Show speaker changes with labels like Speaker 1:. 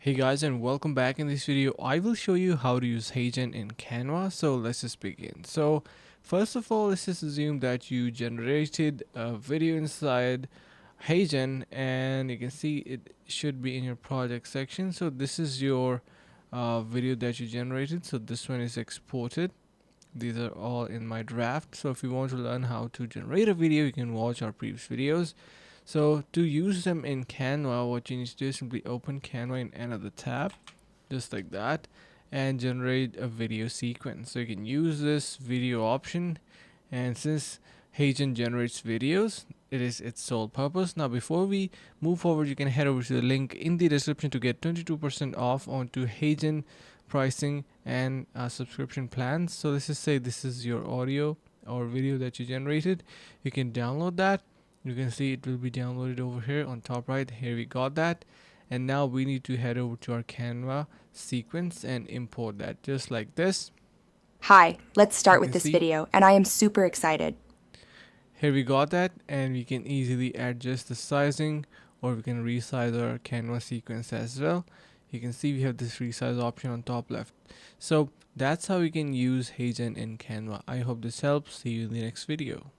Speaker 1: Hey guys, and welcome back. In this video I will show you how to use Heygen in Canva. So let's just begin. So first of all, let's just assume that you generated a video inside Heygen, and you can see it should be in your project section. So this is your video that you generated. So this one is exported. These are all in my draft. So if you want to learn how to generate a video, you can watch our previous videos. So to use them in Canva, what you need to do is simply open Canva in another tab, just like that, and generate a video sequence. So you can use this video option, and since Heygen generates videos, it is its sole purpose. Now before we move forward, you can head over to the link in the description to get 22% off onto Heygen pricing and subscription plans. So let's just say this is your audio or video that you generated. You can download that. You can see it will be downloaded over here on top right. Here we got that, and now we need to head over to our Canva sequence and import that just like this.
Speaker 2: Hi, let's
Speaker 1: You
Speaker 2: start
Speaker 1: can
Speaker 2: with this
Speaker 1: see
Speaker 2: video, and I am super excited.
Speaker 1: here we got that, and we can easily adjust the sizing, or we can resize our Canva sequence as well. You can see we have this resize option on top left. So that's how we can use Heygen in Canva. I hope this helps. See you in the next video.